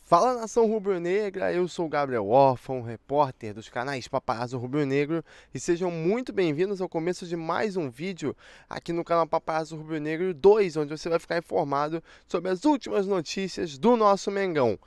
Fala, nação rubro-negra, eu sou o Gabriel Órfão, repórter dos canais Paparazzo Rubro-Negro, e sejam muito bem-vindos ao começo de mais um vídeo aqui no canal Paparazzo Rubro-Negro 2, onde você vai ficar informado sobre as últimas notícias do nosso Mengão.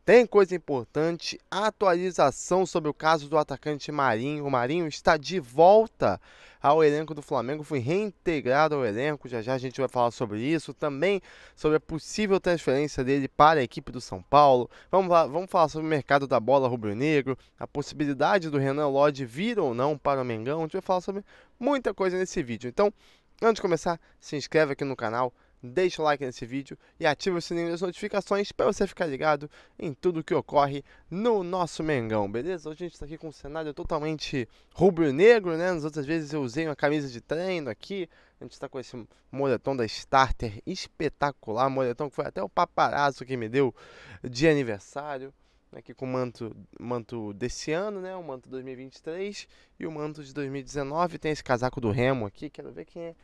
Tem coisa importante, atualização sobre o caso do atacante Marinho. O Marinho está de volta ao elenco do Flamengo, foi reintegrado ao elenco, já já a gente vai falar sobre isso, também sobre a possível transferência dele para a equipe do São Paulo. Vamos falar sobre o mercado da bola rubro-negro, a possibilidade do Renan Lodge vir ou não para o Mengão. A gente vai falar sobre muita coisa nesse vídeo. Então, antes de começar, se inscreve aqui no canal, deixa o like nesse vídeo e ativa o sininho das notificações para você ficar ligado em tudo que ocorre no nosso Mengão, beleza? Hoje a gente está aqui com um cenário totalmente rubro-negro, né? Nas outras vezes eu usei uma camisa de treino aqui. A gente está com esse moletom da Starter espetacular, moletom que foi até o paparazzo que me deu de aniversário. Aqui com o manto desse ano, né? O manto 2023 e o manto de 2019. Tem esse casaco do Remo aqui, quero ver quem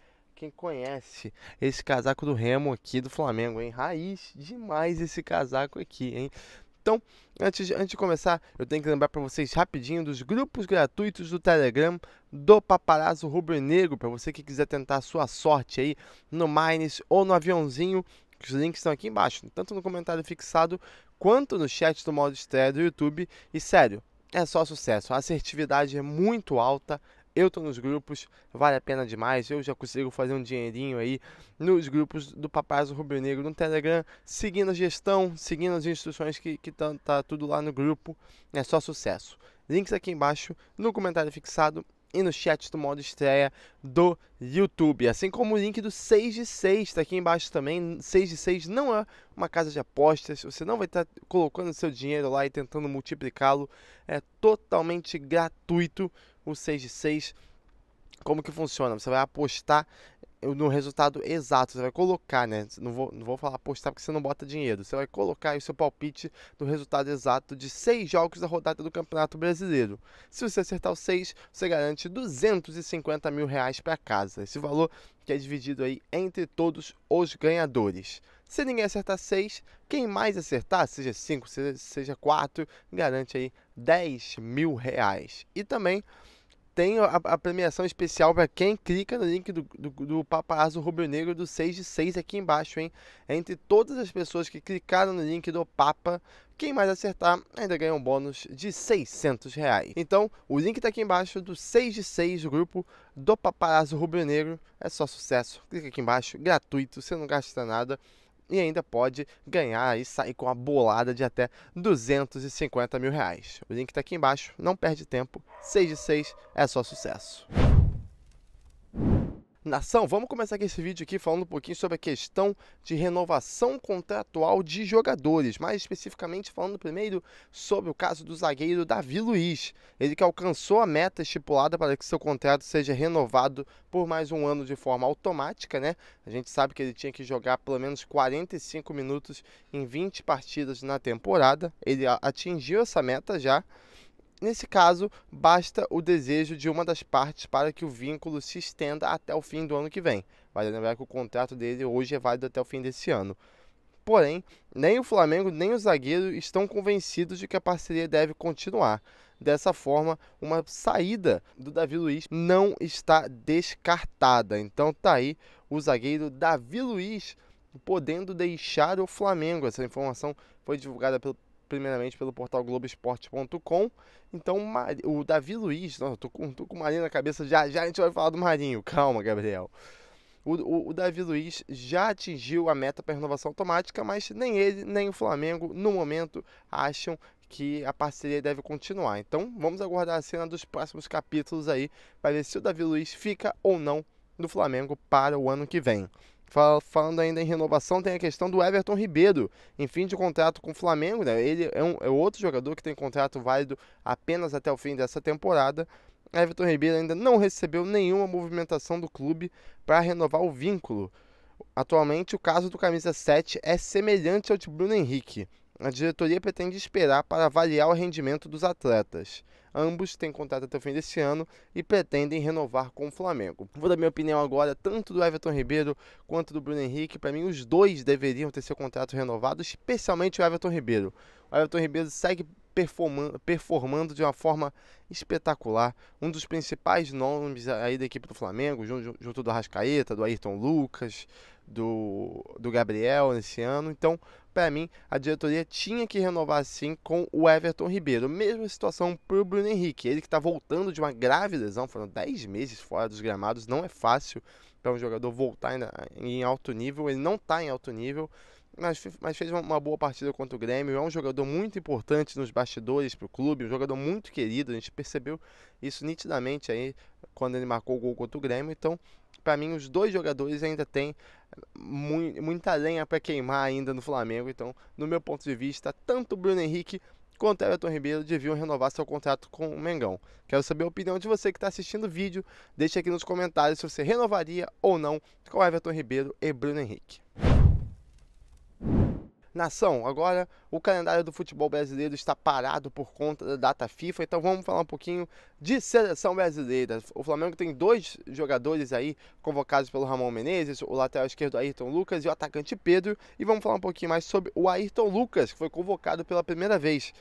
conhece esse casaco do Remo aqui do Flamengo, hein? Raiz demais esse casaco aqui, hein? Então, antes de começar, eu tenho que lembrar para vocês rapidinho dos grupos gratuitos do Telegram do Paparazzo Rubro-Negro, para você que quiser tentar a sua sorte aí no Mines ou no aviãozinho. Os links estão aqui embaixo, tanto no comentário fixado quanto no chat do modo estreia do YouTube. E sério, é só sucesso, a assertividade é muito alta. Eu tô nos grupos, vale a pena demais. Eu já consigo fazer um dinheirinho aí nos grupos do Paparazzo Rubro-Negro no Telegram, seguindo a gestão, seguindo as instruções que tá tudo lá no grupo. É só sucesso. Links aqui embaixo, no comentário fixado e no chat do modo estreia do YouTube. Assim como o link do 6 de 6 está aqui embaixo também. 6 de 6 não é uma casa de apostas, você não vai estar colocando seu dinheiro lá e tentando multiplicá-lo. É totalmente gratuito o 6 de 6. Como que funciona? Você vai apostar no resultado exato, você vai colocar, né? Não vou falar apostar porque você não bota dinheiro. Você vai colocar aí o seu palpite do resultado exato de 6 jogos da rodada do Campeonato Brasileiro. Se você acertar os 6, você garante R$250 mil para casa. Esse valor que é dividido aí entre todos os ganhadores. Se ninguém acertar 6, quem mais acertar, seja 5, seja 4, garante aí R$10 mil. E também tem a premiação especial para quem clica no link do Paparazzo Rubro-Negro do 6 de 6 aqui embaixo, hein? Entre todas as pessoas que clicaram no link do Papa, quem mais acertar ainda ganha um bônus de R$600. Então, o link está aqui embaixo do 6 de 6 do grupo do Paparazzo Rubro-Negro. É só sucesso. Clica aqui embaixo, gratuito, você não gasta nada. E ainda pode ganhar e sair com a bolada de até R$250 mil. O link está aqui embaixo, não perde tempo, 6 de 6 é só sucesso. Nação, vamos começar aqui esse vídeo aqui falando um pouquinho sobre a questão de renovação contratual de jogadores, mais especificamente falando primeiro sobre o caso do zagueiro Davi Luiz, ele que alcançou a meta estipulada para que seu contrato seja renovado por mais um ano de forma automática, né? A gente sabe que ele tinha que jogar pelo menos 45 minutos em 20 partidas na temporada, ele atingiu essa meta já. Nesse caso, basta o desejo de uma das partes para que o vínculo se estenda até o fim do ano que vem. Vale lembrar que o contrato dele hoje é válido até o fim desse ano. Porém, nem o Flamengo nem o zagueiro estão convencidos de que a parceria deve continuar. Dessa forma, uma saída do Davi Luiz não está descartada. Então tá aí o zagueiro Davi Luiz podendo deixar o Flamengo. Essa informação foi divulgada primeiramente pelo portal Globoesporte.com. Então o Davi Luiz, não, tô com o Marinho na cabeça, já a gente vai falar do Marinho, calma, Gabriel. O Davi Luiz já atingiu a meta para renovação automática, mas nem ele nem o Flamengo no momento acham que a parceria deve continuar. Então vamos aguardar a cena dos próximos capítulos aí para ver se o Davi Luiz fica ou não no Flamengo para o ano que vem. Falando ainda em renovação, tem a questão do Everton Ribeiro, em fim de contrato com o Flamengo, né? Ele é outro jogador que tem contrato válido apenas até o fim dessa temporada. Everton Ribeiro ainda não recebeu nenhuma movimentação do clube para renovar o vínculo. Atualmente, o caso do camisa 7 é semelhante ao de Bruno Henrique. a diretoria pretende esperar para avaliar o rendimento dos atletas. Ambos têm contrato até o fim desse ano e pretendem renovar com o Flamengo. Vou dar minha opinião agora, tanto do Everton Ribeiro quanto do Bruno Henrique. Para mim, os dois deveriam ter seu contrato renovado, especialmente o Everton Ribeiro. O Everton Ribeiro segue performando de uma forma espetacular. Um dos principais nomes aí da equipe do Flamengo, junto do Arrascaeta, do Ayrton Lucas, do Gabriel nesse ano. Então, para mim, a diretoria tinha que renovar sim com o Everton Ribeiro. Mesma situação para o Bruno Henrique. Ele que está voltando de uma grave lesão, foram 10 meses fora dos gramados. Não é fácil para um jogador voltar em alto nível. Ele não está em alto nível, mas fez uma boa partida contra o Grêmio. É um jogador muito importante nos bastidores para o clube, um jogador muito querido. A gente percebeu isso nitidamente aí quando ele marcou o gol contra o Grêmio. Então, para mim, os dois jogadores ainda têm muita lenha para queimar ainda no Flamengo. Então, no meu ponto de vista, tanto o Bruno Henrique quanto o Everton Ribeiro deviam renovar seu contrato com o Mengão. Quero saber a opinião de você que está assistindo o vídeo. Deixe aqui nos comentários se você renovaria ou não com o Everton Ribeiro e Bruno Henrique. Nação, agora o calendário do futebol brasileiro está parado por conta da data FIFA, então vamos falar um pouquinho de seleção brasileira. O Flamengo tem dois jogadores aí convocados pelo Ramon Menezes, o lateral esquerdo Ayrton Lucas e o atacante Pedro, e vamos falar um pouquinho mais sobre o Ayrton Lucas, que foi convocado pela primeira vez.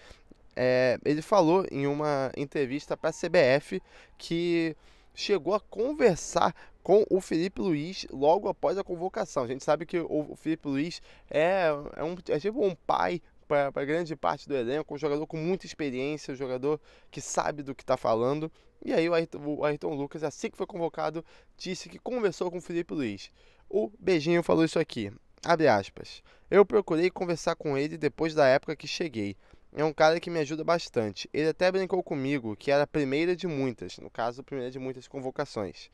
Ele falou em uma entrevista para a CBF que chegou a conversar com o Felipe Luiz logo após a convocação. A gente sabe que o Felipe Luiz é tipo um pai para grande parte do elenco, um jogador com muita experiência, um jogador que sabe do que está falando. E aí o Ayrton Lucas, assim que foi convocado, disse que conversou com o Felipe Luiz. O Beijinho falou isso aqui, abre aspas: "Eu procurei conversar com ele depois da época que cheguei. É um cara que me ajuda bastante. Ele até brincou comigo que era a primeira de muitas, no caso, a primeira de muitas convocações.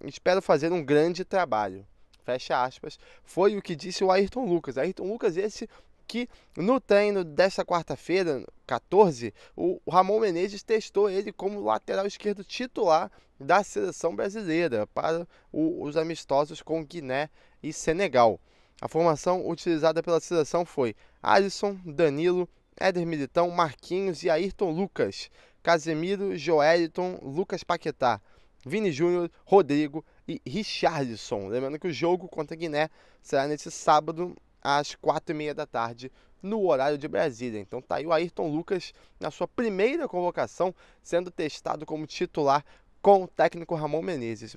Espero fazer um grande trabalho." Fecha aspas. Foi o que disse o Ayrton Lucas. Ayrton Lucas esse que no treino desta quarta-feira, 14, o Ramon Menezes testou ele como lateral esquerdo titular da seleção brasileira para os amistosos com Guiné e Senegal. A formação utilizada pela seleção foi Alisson, Danilo, Éder Militão, Marquinhos e Ayrton Lucas, Casemiro, Joeliton, Lucas Paquetá, Vini Júnior, Rodrigo e Richarlison. Lembrando que o jogo contra a Guiné será nesse sábado às 4h30 da tarde, no horário de Brasília. Então tá aí o Ayrton Lucas na sua primeira convocação, sendo testado como titular com o técnico Ramon Menezes.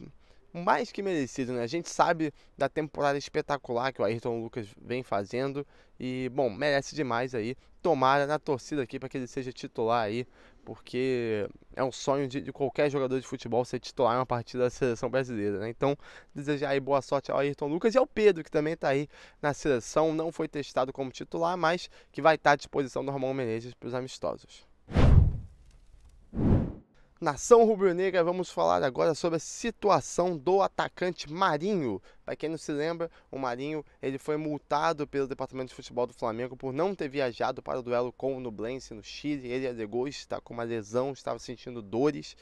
Mais que merecido, né? A gente sabe da temporada espetacular que o Ayrton Lucas vem fazendo e, bom, merece demais aí. Tomara na torcida aqui para que ele seja titular aí, porque é um sonho de qualquer jogador de futebol ser titular em uma partida da seleção brasileira, né? Então, desejar aí boa sorte ao Ayrton Lucas e ao Pedro, que também está aí na seleção, não foi testado como titular, mas que vai estar à disposição do Ramon Menezes para os amistosos. Nação rubro-negra, vamos falar agora sobre a situação do atacante Marinho. Para quem não se lembra, o Marinho ele foi multado pelo Departamento de Futebol do Flamengo por não ter viajado para o duelo com o Nublense no Chile. Ele alegou estar com uma lesão, estava sentindo dores.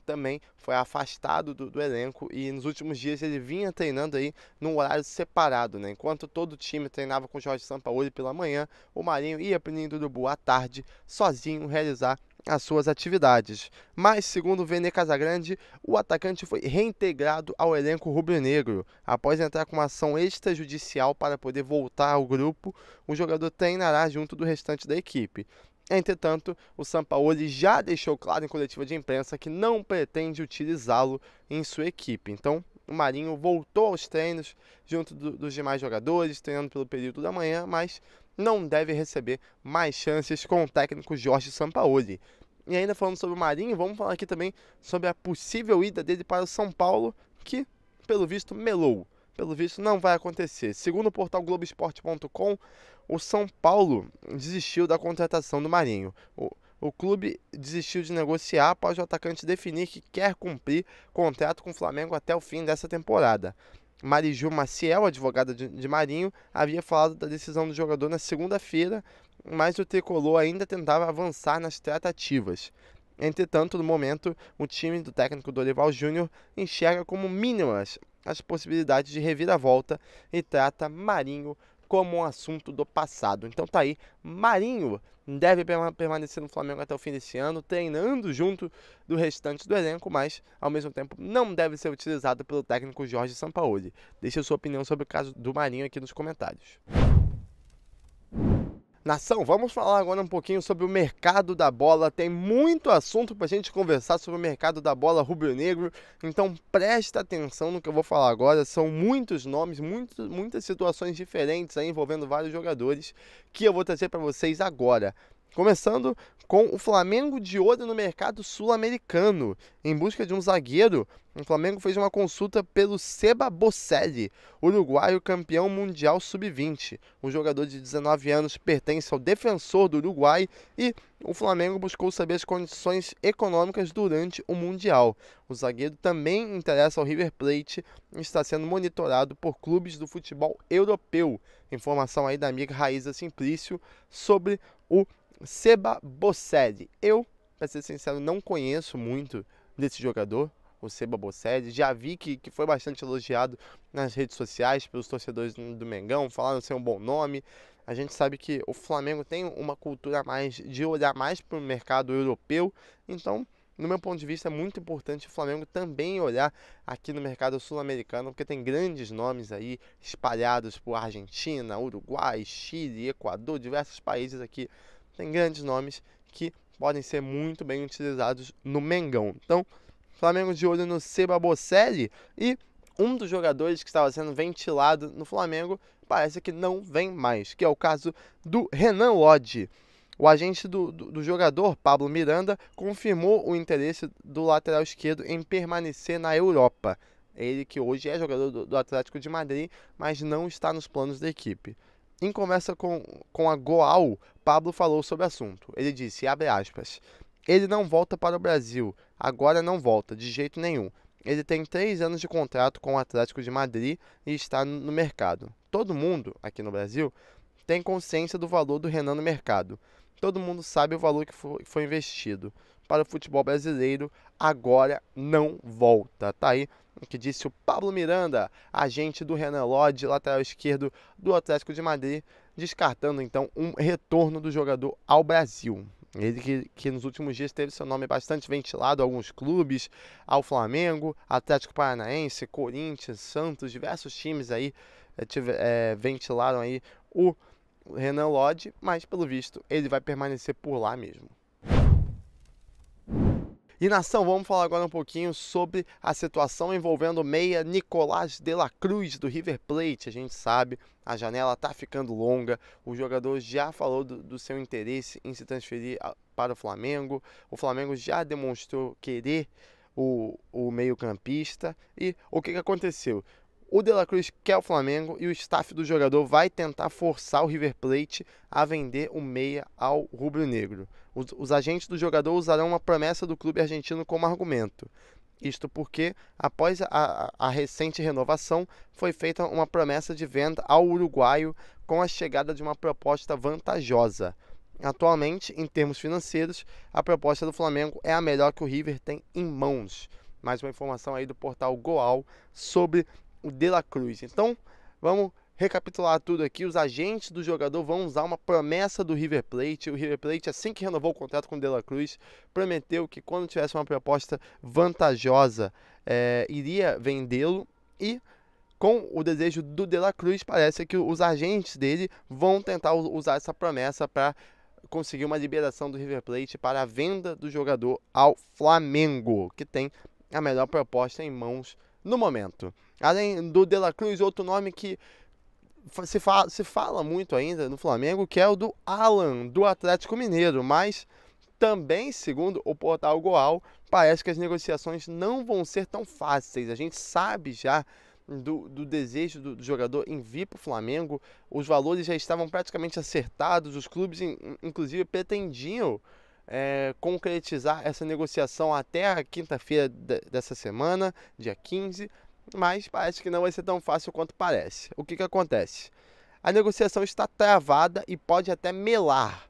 Também foi afastado do elenco e nos últimos dias ele vinha treinando aí num horário separado, né? Enquanto todo o time treinava com o Jorge Sampaoli pela manhã, o Marinho ia para o Ninho do Urubu à tarde, sozinho, realizar as suas atividades. Mas, segundo o Vene Casagrande, o atacante foi reintegrado ao elenco rubro-negro. Após entrar com uma ação extrajudicial para poder voltar ao grupo, o jogador treinará junto do restante da equipe. Entretanto, o Sampaoli já deixou claro em coletiva de imprensa que não pretende utilizá-lo em sua equipe. Então, o Marinho voltou aos treinos junto dos demais jogadores, treinando pelo período da manhã, mas não deve receber mais chances com o técnico Jorge Sampaoli. E ainda falando sobre o Marinho, vamos falar aqui também sobre a possível ida dele para o São Paulo, que, pelo visto, melou. Pelo visto, não vai acontecer. Segundo o portal Globoesporte.com, o São Paulo desistiu da contratação do Marinho. O clube desistiu de negociar após o atacante definir que quer cumprir contrato com o Flamengo até o fim dessa temporada. Mariju Maciel, advogada de Marinho, havia falado da decisão do jogador na segunda-feira, mas o tricolor ainda tentava avançar nas tratativas. Entretanto, no momento, o time do técnico Dorival Júnior enxerga como mínimas as possibilidades de reviravolta e trata Marinho como um assunto do passado. Então tá aí, Marinho deve permanecer no Flamengo até o fim desse ano, treinando junto do restante do elenco, mas ao mesmo tempo não deve ser utilizado pelo técnico Jorge Sampaoli. Deixe a sua opinião sobre o caso do Marinho aqui nos comentários. Nação, vamos falar agora um pouquinho sobre o mercado da bola. Tem muito assunto para a gente conversar sobre o mercado da bola rubro-negro, então presta atenção no que eu vou falar agora. São muitos nomes, muitas situações diferentes aí, envolvendo vários jogadores que eu vou trazer para vocês agora. Começando com o Flamengo de olho no mercado sul-americano. Em busca de um zagueiro, o Flamengo fez uma consulta pelo Seba Boselli, uruguaio campeão mundial sub-20. O jogador de 19 anos pertence ao Defensor do Uruguai e o Flamengo buscou saber as condições econômicas durante o Mundial. O zagueiro também interessa ao River Plate e está sendo monitorado por clubes do futebol europeu. Informação aí da amiga Raíza Simplício sobre o Seba Boselli. Eu, para ser sincero, não conheço muito desse jogador, o Seba Boselli. Já vi que foi bastante elogiado nas redes sociais pelos torcedores do Mengão, falaram ser um bom nome. A gente sabe que o Flamengo tem uma cultura mais de olhar mais para o mercado europeu, então, no meu ponto de vista, é muito importante o Flamengo também olhar aqui no mercado sul-americano, porque tem grandes nomes aí espalhados por Argentina, Uruguai, Chile, Equador, diversos países aqui. Tem grandes nomes que podem ser muito bem utilizados no Mengão. Então, Flamengo de olho no Seba Boselli, e um dos jogadores que estava sendo ventilado no Flamengo parece que não vem mais, que é o caso do Renan Lodge. O agente do jogador, Pablo Miranda, confirmou o interesse do lateral esquerdo em permanecer na Europa. Ele que hoje é jogador do Atlético de Madrid, mas não está nos planos da equipe. Em conversa com a Goal, Pablo falou sobre o assunto. Ele disse, abre aspas, ele não volta para o Brasil, agora não volta, de jeito nenhum. Ele tem 3 anos de contrato com o Atlético de Madrid e está no mercado. Todo mundo, aqui no Brasil, tem consciência do valor do Renan no mercado. Todo mundo sabe o valor que foi investido. Para o futebol brasileiro, agora não volta. Tá aí o que disse o Pablo Miranda, agente do Renan Lodge, lateral esquerdo do Atlético de Madrid, descartando então um retorno do jogador ao Brasil. Ele que nos últimos dias teve seu nome bastante ventilado a alguns clubes, ao Flamengo, Atlético Paranaense, Corinthians, Santos, diversos times aí ventilaram aí o Renan Lodge, mas pelo visto ele vai permanecer por lá mesmo. E nação, vamos falar agora um pouquinho sobre a situação envolvendo o meia Nicolás de la Cruz do River Plate. A gente sabe, a janela está ficando longa, o jogador já falou do seu interesse em se transferir para o Flamengo já demonstrou querer o meio-campista. E o que aconteceu? O De La Cruz quer o Flamengo e o staff do jogador vai tentar forçar o River Plate a vender o meia ao rubro-negro. Os agentes do jogador usarão uma promessa do clube argentino como argumento. Isto porque, após a recente renovação, foi feita uma promessa de venda ao uruguaio com a chegada de uma proposta vantajosa. Atualmente, em termos financeiros, a proposta do Flamengo é a melhor que o River tem em mãos. Mais uma informação aí do portal Goal sobre o De La Cruz. Então, vamos recapitular tudo aqui. Os agentes do jogador vão usar uma promessa do River Plate. O River Plate, assim que renovou o contrato com o De La Cruz, prometeu que quando tivesse uma proposta vantajosa, iria vendê-lo. E com o desejo do De La Cruz, parece que os agentes dele vão tentar usar essa promessa para conseguir uma liberação do River Plate para a venda do jogador ao Flamengo, que tem a melhor proposta em mãos no momento. Além do De La Cruz, outro nome que se fala muito ainda no Flamengo, que é o do Alan, do Atlético Mineiro, mas também, segundo o portal Goal, parece que as negociações não vão ser tão fáceis. A gente sabe já do desejo do jogador em vir para o Flamengo, os valores já estavam praticamente acertados, os clubes inclusive pretendiam concretizar essa negociação até a quinta-feira dessa semana, dia 15, mas parece que não vai ser tão fácil quanto parece. O que acontece? A negociação está travada e pode até melar.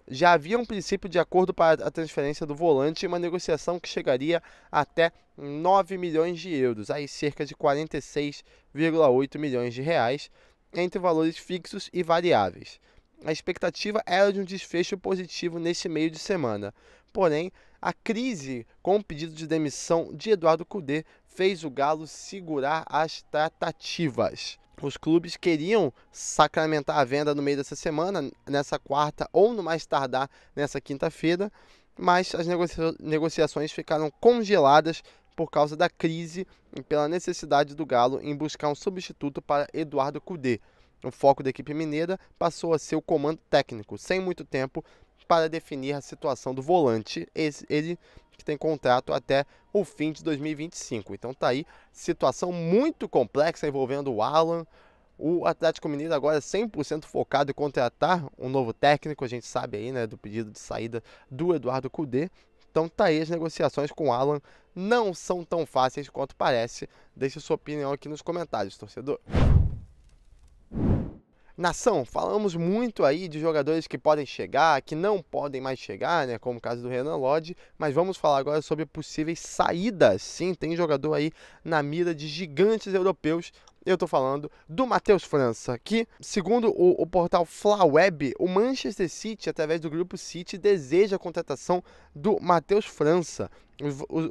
Já havia um princípio de acordo para a transferência do volante e uma negociação que chegaria até 9 milhões de euros, aí cerca de 46,8 milhões de reais. entre valores fixos e variáveis. A expectativa era de um desfecho positivo neste meio de semana. Porém, a crise com o pedido de demissão de Eduardo Cudê fez o Galo segurar as tratativas. Os clubes queriam sacramentar a venda no meio dessa semana, nessa quarta ou no mais tardar nessa quinta-feira, mas as negociações ficaram congeladas por causa da crise e pela necessidade do Galo em buscar um substituto para Eduardo Cudê. O foco da equipe mineira passou a ser o comando técnico, sem muito tempo para definir a situação do volante, ele que tem contrato até o fim de 2025. Então tá aí, situação muito complexa envolvendo o Alan. O Atlético Mineiro agora é 100% focado em contratar um novo técnico, a gente sabe aí, né, do pedido de saída do Eduardo Cudê. Então tá aí, as negociações com o Alan não são tão fáceis quanto parece. Deixe sua opinião aqui nos comentários, torcedor. Nação, falamos muito aí de jogadores que podem chegar, que não podem mais chegar, né, como o caso do Renan Lodge, mas vamos falar agora sobre possíveis saídas. Sim, tem jogador aí na mira de gigantes europeus. Eu tô falando do Matheus França, que, segundo o portal Flaweb, o Manchester City, através do grupo City, deseja a contratação do Matheus França.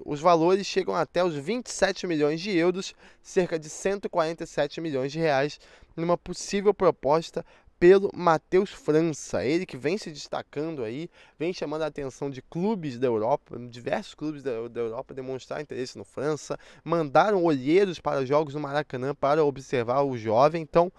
Os valores chegam até os 27 milhões de euros, cerca de 147 milhões de reais, numa possível proposta pelo Matheus França. Ele que vem se destacando aí, vem chamando a atenção de clubes da Europa, diversos clubes da Europa demonstrar interesse no França, mandaram olheiros para jogos no Maracanã para observar o jovem. Então,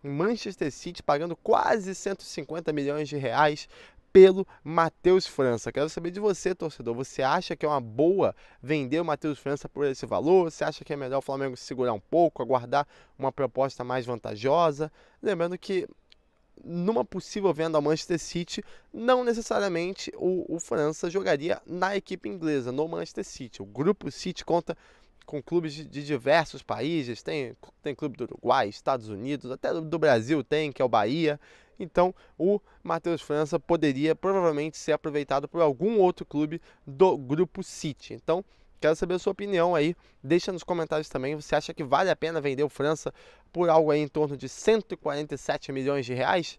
Manchester City pagando quase 150 milhões de reais pelo Matheus França. Quero saber de você, torcedor. Você acha que é uma boa vender o Matheus França por esse valor? Você acha que é melhor o Flamengo segurar um pouco, aguardar uma proposta mais vantajosa? Lembrando que numa possível venda ao Manchester City, não necessariamente o França jogaria na equipe inglesa, no Manchester City. O grupo City conta com clubes de diversos países, tem clube do Uruguai, Estados Unidos, até do Brasil tem, que é o Bahia. Então, o Matheus França poderia provavelmente ser aproveitado por algum outro clube do grupo City. Então, quero saber a sua opinião aí, deixa nos comentários também, você acha que vale a pena vender o França por algo aí em torno de 147 milhões de reais?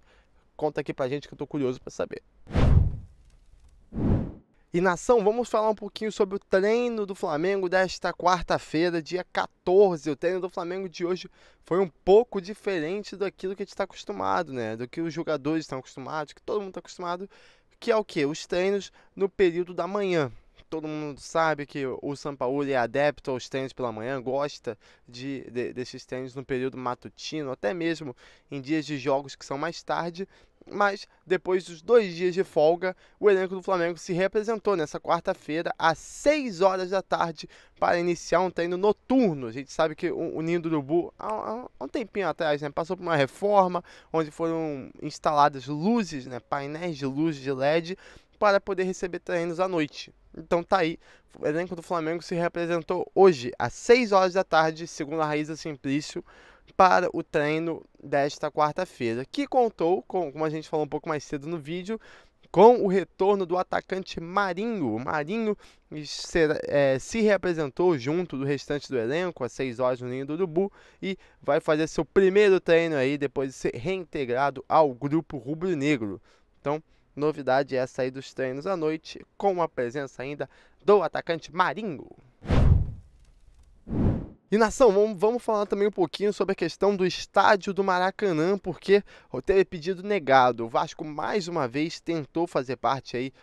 Conta aqui pra gente que eu tô curioso para saber. E nação, vamos falar um pouquinho sobre o treino do Flamengo desta quarta-feira, dia 14. O treino do Flamengo de hoje foi um pouco diferente daquilo que a gente está acostumado, né? Do que os jogadores estão acostumados, que todo mundo está acostumado, que é o quê? Os treinos no período da manhã. Todo mundo sabe que o Sampaoli é adepto aos treinos pela manhã, gosta desses treinos no período matutino, até mesmo em dias de jogos que são mais tarde. Mas depois dos 2 dias de folga, o elenco do Flamengo se representou nessa quarta-feira às 6 horas da tarde para iniciar um treino noturno. A gente sabe que o Ninho do Urubu, há um tempinho atrás, né, passou por uma reforma onde foram instaladas luzes, né, painéis de luzes de LED para poder receber treinos à noite. Então tá aí, o elenco do Flamengo se representou hoje às 6 horas da tarde, segundo a Raíza Simplício, para o treino desta quarta-feira, que contou, como a gente falou um pouco mais cedo no vídeo, com o retorno do atacante Marinho. O Marinho se representou junto do restante do elenco às 6 horas no Ninho do Urubu e vai fazer seu primeiro treino aí depois de ser reintegrado ao grupo rubro-negro. Então, novidade é essa aí dos treinos à noite, com a presença ainda do atacante Marinho. E nação, vamos falar também um pouquinho sobre a questão do estádio do Maracanã, porque teve pedido negado. O Vasco mais uma vez tentou fazer parte aí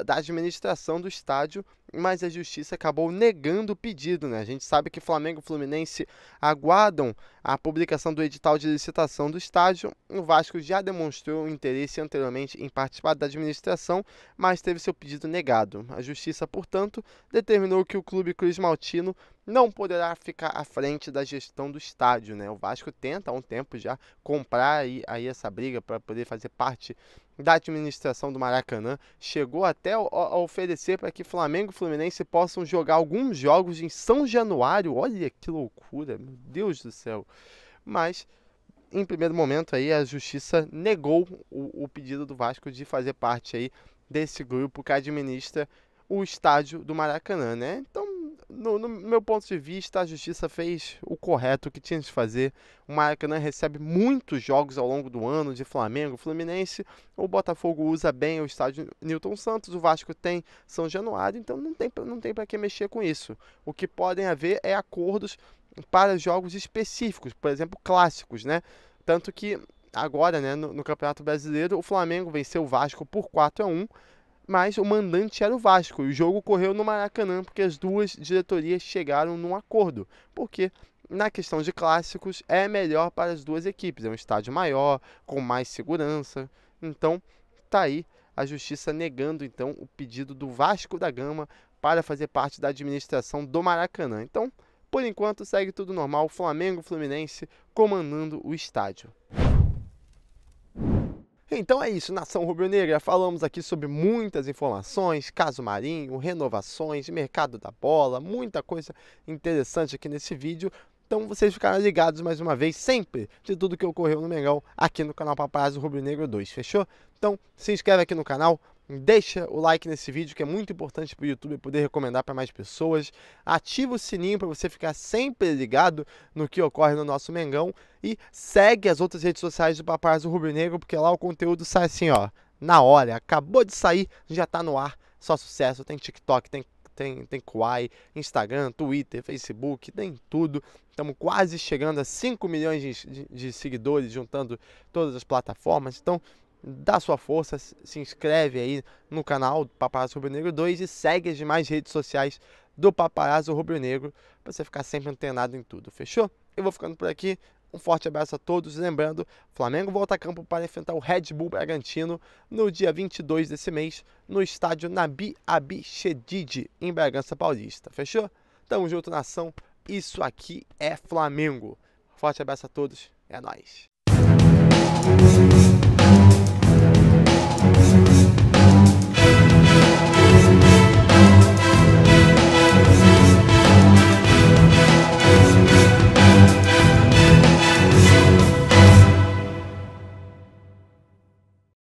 da administração do estádio, mas a justiça acabou negando o pedido, né? A gente sabe que Flamengo e Fluminense aguardam a publicação do edital de licitação do estádio. O Vasco já demonstrou interesse anteriormente em participar da administração, mas teve seu pedido negado. A justiça, portanto, determinou que o clube Cruz Maltino não poderá ficar à frente da gestão do estádio, né? O Vasco tenta há um tempo já comprar aí essa briga para poder fazer parte da administração do Maracanã, chegou até a oferecer para que Flamengo e Fluminense possam jogar alguns jogos em São Januário. Olha que loucura, meu Deus do céu. Mas, em primeiro momento, aí, a justiça negou o pedido do Vasco de fazer parte aí desse grupo que administra o estádio do Maracanã, né? Então, no meu ponto de vista, a Justiça fez o correto que tinha de fazer. O Maracanã recebe muitos jogos ao longo do ano, de Flamengo, Fluminense. O Botafogo usa bem o estádio Newton Santos, o Vasco tem São Januário, então não tem para que mexer com isso. O que podem haver é acordos para jogos específicos, por exemplo, clássicos, né? Tanto que agora, né, no Campeonato Brasileiro, o Flamengo venceu o Vasco por 4-1, mas o mandante era o Vasco. E o jogo correu no Maracanã porque as duas diretorias chegaram num acordo. Porque na questão de clássicos é melhor para as duas equipes. É um estádio maior, com mais segurança. Então, tá aí a Justiça negando então o pedido do Vasco da Gama para fazer parte da administração do Maracanã. Então, por enquanto, segue tudo normal. Flamengo e Fluminense comandando o estádio. Então é isso, nação rubro-negra. Falamos aqui sobre muitas informações, caso Marinho, renovações, mercado da bola, muita coisa interessante aqui nesse vídeo. Então vocês ficaram ligados mais uma vez, sempre, de tudo que ocorreu no Mengão, aqui no canal Paparazzo Rubro-Negro 2, fechou? Então se inscreve aqui no canal, deixa o like nesse vídeo, que é muito importante para o YouTube poder recomendar para mais pessoas. Ativa o sininho para você ficar sempre ligado no que ocorre no nosso Mengão. E segue as outras redes sociais do Paparazzo Rubro-Negro, porque lá o conteúdo sai assim, ó, na hora. Acabou de sair, já tá no ar, só sucesso. Tem TikTok, tem Kwai, Instagram, Twitter, Facebook, tem tudo. Estamos quase chegando a 5 milhões de seguidores, juntando todas as plataformas. Então, dá sua força, se inscreve aí no canal do Paparazzo Rubro-Negro 2 e segue as demais redes sociais do Paparazzo Rubro-Negro para você ficar sempre antenado em tudo, fechou? Eu vou ficando por aqui, um forte abraço a todos, lembrando, Flamengo volta a campo para enfrentar o Red Bull Bragantino no dia 22 desse mês, no estádio Nabi Abichedid, em Bragança Paulista, fechou? Tamo junto, nação, isso aqui é Flamengo. Forte abraço a todos, é nóis.